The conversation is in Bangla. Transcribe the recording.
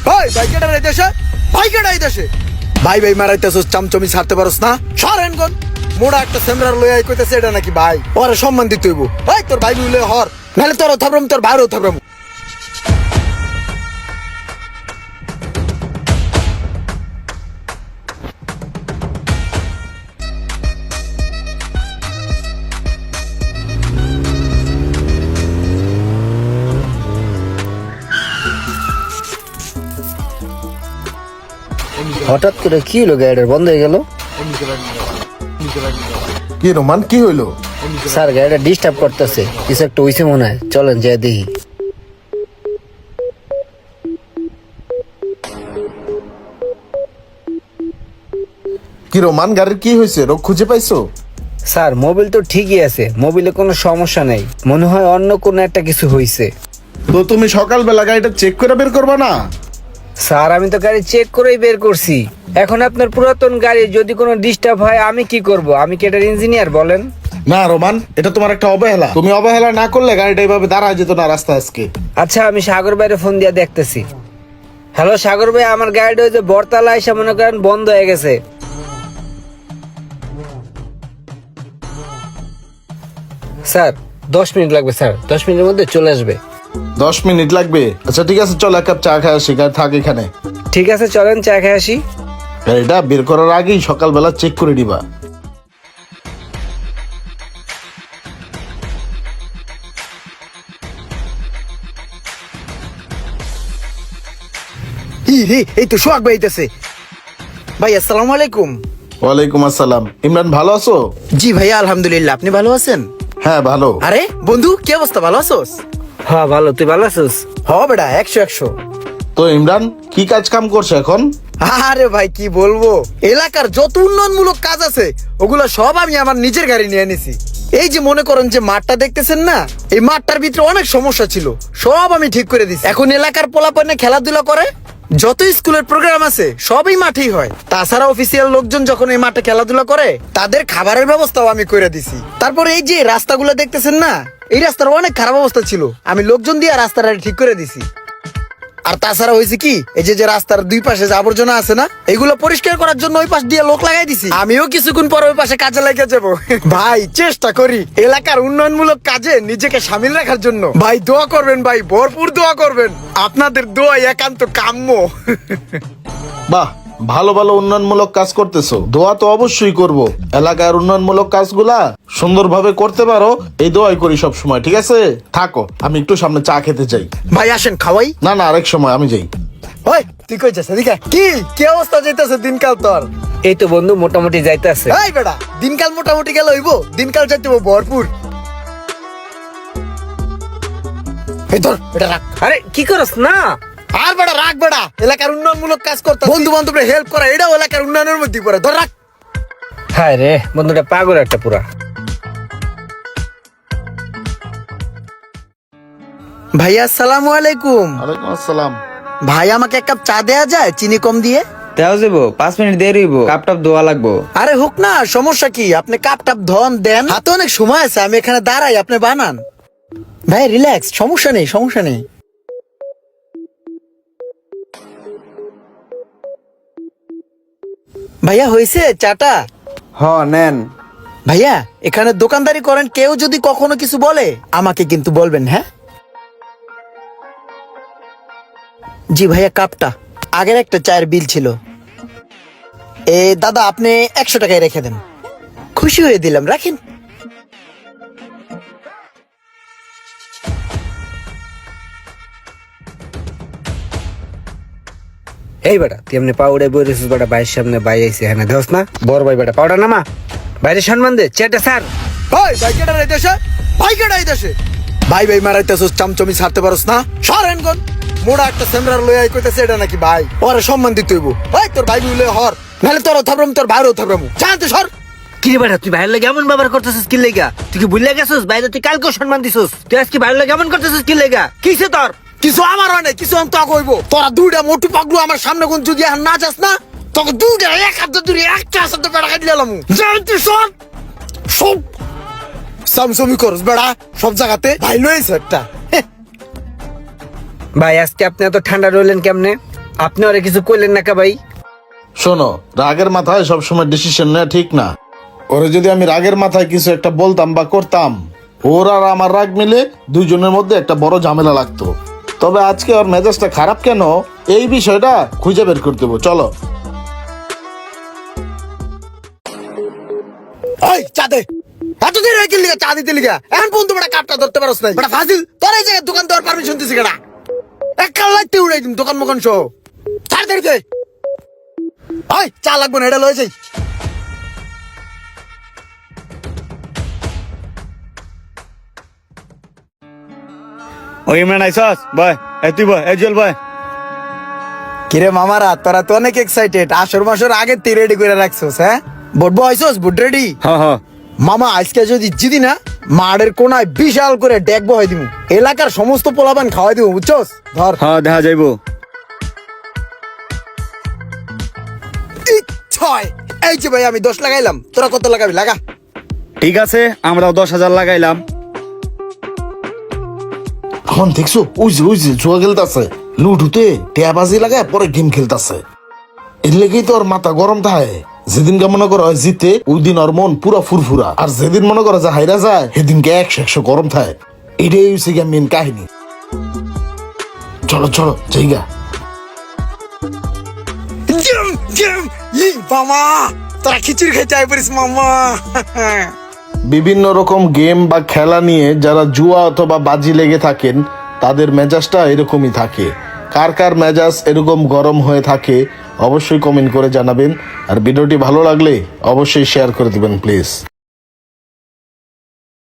ভাই ভাই কেডা রাইতেছে ভাই কেডা আইতাছে ভাই ভাই মারাইতেছস চামচমি ছাড়তে পারস না সরেন কোন মোড়া একটা সেমরার লই আই কইতেছে এটা নাকি ভাই ওরে সম্মান দিতে হইব ভাই তোর ভাই লই হর নালে তোর থাবরম তোর ভাইরও থাবরম হঠাৎ করে কি হলো, গাড়িটা বন্ধ হয়ে গেল? কি রোমান, কি হইলো? স্যার গাড়িটা ডিস্টার্ব করতেছে, কিছু একটা হইছে মনে হয়, চলেন যাই দেখি। কি রোমান, গাড়ির কি হয়েছে? রোগ খুঁজে পাইছো? স্যার মোবিল তো ঠিকই আছে, মোবিলে কোনো সমস্যা নেই, মনে হয় অন্য কোনো একটা কিছু হইছে। তো তুমি সকালবেলা গাড়িটা চেক করে বের করবা না? স্যার আমি তো গাড়ি চেক করেই বের করছি। এখন আপনার পুরাতন গাড়ি যদি কোনো ডিস্টার্ব হয় আমি কি করব? আমি কি এটার ইঞ্জিনিয়ার বলেন? না রোমান, এটা তোমার একটা অবহেলা। তুমি অবহেলা না করলে গাড়িটা এইভাবে দাঁড়ায় যেত না রাস্তা আজকে। আচ্ছা আমি সাগর ভাইয়ের ফোন দিয়ে দেখতেছি। হ্যালো সাগর ভাই, আমার গাড়িটা ওই যে বরতলা এসে মনে করেন বন্ধ হয়ে গেছে। স্যার 10 মিনিট লাগবে স্যার, 10 মিনিটের মধ্যে চলে আসবে। 10 মিনিট লাগবে? আচ্ছা ঠিক আছে, চল এক কাপ চা খাই আসি, গাড়ি থাক এখানে। ঠিক আছে চলেন চা খেয়ে আসি। গাড়িটা বের করার আগেই সকালবেলা চেক করে দিবা। ই রে এই তো সোহাগ ভাই আইতাছে ভাই আসসালামু আলাইকুম ওয়ালাইকুম আসসালাম। ইমরান ভালো আছো? জি ভাইয়া আলহামদুলিল্লাহ আপনি ভালো আছেন হ্যাঁ ভালো। আরে বন্ধু কি অবস্থা ভালো আছোস হ্যাঁ ভালো, তুই ভালো আছিস? হ বেটা 100 তো ইমরান কি কাজ কাম করছে এখন? আরে ভাই কি বলবো এলাকার যত উন্নয়নমূলক কাজ আছে ওগুলো সব আমি আমার নিজের গাড়ি নিয়ে এনেছি এই যে মনে করেন যে মাঠটা দেখতেছেন না এই মাঠটার ভিতরে অনেক সমস্যা ছিল সব আমি ঠিক করে দিছি এখন এলাকার পোলাপানে খেলাধুলা করে যত স্কুলের প্রোগ্রাম আছে সবই মাঠেই হয় তাছাড়া অফিসিয়াল লোকজন যখন এই মাঠে খেলাধুলা করে তাদের খাবারের ব্যবস্থাও আমি করে দিছি তারপর এই যে রাস্তাগুলো দেখতেছেন না এই রাস্তার অনেক খারাপ অবস্থা ছিল আমি লোকজন দিয়ে রাস্তাটা ঠিক করে দিছি আর তাছাড়া হয়েছে কি এই যে রাস্তার দুই পাশে যে আবর্জনা আছে না এগুলো পরিষ্কার করার জন্য ওই পাশ দিয়ে লোক লাগাই দিছি আমিও কিছুক্ষণ পর ওই পাশে কাজে লেগে যাবো ভাই চেষ্টা করি এলাকার উন্নয়নমূলক কাজে নিজেকে সামিল রাখার জন্য ভাই দোয়া করবেন ভাই ভরপুর দোয়া করবেন আপনাদের দোয়া একান্ত কাম্য বাহ, ভালো ভালো উন্নয়নমূলক কাজ করতেছো, দোয়া তো অবশ্যই করব। এলাকার উন্নয়নমূলক কাজগুলা সুন্দরভাবে করতে পারো এই দোয়াই করি সব সময়। ঠিক আছে থাকো, আমি একটু সামনে চা খেতে চাই। ভাই আসেন খাওয়াই না না, আরেক সময় আমি যাই। ওই তুই কই যাস এদিকে কি কি অবস্থা যাইতেছে দিনকাল তোর এই তো বন্ধু মোটামুটি যাইতেছে। এই বেটা দিনকাল মোটামুটি গেল হইব দিনকাল যাইতে ভরপুর এই ধর এটা রাখ আরে কি করস না? আর বেটা রাখ বেটা এলাকার উন্নয়নমূলক কাজ করতে বন্ধু বান্ধবের হেল্প করা এটাও এলাকার উন্নয়নের মধ্যে পড়ে ধর রাখ হায় রে বন্ধুটা পাগল একটা পুরা। ভাইয়া আসসালামু আলাইকুম ওয়ালাইকুম আসসালাম। ভাই আমাকে এক কাপ চা দেয়া যায় চিনি কম দিয়ে দেওয়া যাবো, 5 মিনিট দেরি হইব, কাপ টাপ ধোয়া লাগবো। আরে হোক না সমস্যা কি আপনি কাপ টাপ ধন দেন হাতে অনেক সময় আছে আমি এখানে দাঁড়াই আপনি বানান ভাই রিল্যাক্স সমস্যা নেই সমস্যা নেই ভাইয়া হয়েছে চাটা হ নেন। ভাইয়া এখানে দোকানদারি করেন কেউ যদি কখনো কিছু বলে আমাকে কিন্তু বলবেন হ্যাঁ জি ভাইয়া কাপটা আগের একটা চায়ের বিল ছিল এ দাদা আপনি 100 টাকায় রেখে দেন খুশি হয়ে দিলাম রাখেন এই বেটা তুই এমনি পাউডার বই রেছিস বেটা, ভাইয়ের সামনে ভাই আইসি হ্যাঁ দেখ না বড় ভাই বেটা পাউডার নামা, বাইরে সম্মান দে চেটে স্যার। ভাই ভাই কেডা রাইতেছে ভাই কেডা আইতাছে ভাই ভাই মারাইতেছস চামচমি ছাড়তে পারস না সরেন কোন মোড়া একটা সেমরার লই আই কইতেছে এটা নাকি ভাই ওরে সম্মান দিতে হইব ভাই তোর ভাই লই হর নালে তোর থাবরম তোর ভাইরও থাবরম জানতে সর কি রে বেটা তুই ভাইয়ের লাগে এমন ব্যবহার করতেছিস কি লেগা? তুই কি ভুলে গেছিস বাইরে তুই কালকেও সম্মান দিছিস, তুই আজকে ভাইয়ের লাগে এমন করতেছিস কি লেগা? কিসে তোর? কিছু আমার হয় না কিছু আমি তো কইব তোরা দুইটা মোটু পাগলু আমার সামনে কোন যদি আর না যাস না তোকে দুইটা এক হাত ধরে একটা হাত ধরে বেড়া খাই দিলাম জানতে সর সব সামসমি করস বেড়া সব জায়গাতে ভাই লইছে একটা ভাই আজকে আপনি এত ঠান্ডা রইলেন কেমনে? আপনি ওরা কিছু কইলেন না কা ভাই? শোনো, রাগের মাথায় সবসময় ডিসিশন নেওয়া ঠিক না। ওরে যদি আমি রাগের মাথায় কিছু একটা বলতাম বা করতাম, ওর আর আমার রাগ মিলে দুইজনের মধ্যে একটা বড় ঝামেলা লাগতো। তবে আজকে ওর মেজাজটা খারাপ কেন, এই বিষয়টা খুঁজে বের করতে হবে। চলো। এই চা দে। এত দেরি হয়ে গেলি চা দিতে লিগা, এখন পর্যন্ত বেটা কাপটা ধরতে পারছ নাই। বেটা ফাজিল, তোর এই জায়গায় দোকান দেওয়ার পারমিশন দিছি কেডা? এক কাল লাগতে উড়াই দিন দোকান মোকান সহ। ছাড় দেরিতে। ওই চা লাগবে না, এটা লয়ে যাই। ওই ইমরান আইসস বয়, তুই বয়, জল বয়। কিরে মামারা, তোরা তো অনেক এক্সাইটেড, আসর মাসর আগে তুই রেডি করে রাখছস। হ্যাঁ বটবো আইসস, বুট রেডি? হ্যাঁ মামা আজকে যদি জিতি না, মাঠের কোনায় বিশাল করে ডেক বহাই দিব, এলাকার সমস্ত পোলাপান খাওয়াই দিব, বুঝছস? ধর। হ্যাঁ, দেখা যাইবো। ছয়। এই যে ভাই আমি 10 লাগাইলাম, তোরা কত লাগাবি লাগা। ঠিক আছে, আমরাও 10,000 লাগাইলাম। এখন দেখছো ওই যে জুয়া খেলতেছে, লুটুতে টেয়াবাজি লাগায় পরে গেম খেলতেছে। এর লেগেই তো ওর মাথা গরম থাকে। যেদিন মনে করো হয় জিতে, ওই দিন ওর মন পুরা ফুরফুরা, আর যেদিন মনে করো যে হাইরা যায়, সেদিনকে 100 গরম থাকে। এটাই হচ্ছে গিয়ে মেন কাহিনী। চলো চলো জায়গা। মামা তোরা খিচুড়ি খেয়ে চাই পারিস মামা। বিভিন্ন রকম গেম বা খেলা নিয়ে যারা জুয়া অথবা বাজি লেগে থাকেন, তাদের মেজাজটা এরকমই থাকে। কার কার মেজাজ এরকম গরম হয়ে থাকে অবশ্যই কমেন্ট করে জানাবেন। আর ভিডিওটি ভালো লাগলে অবশ্যই শেয়ার করে দিবেন প্লিজ।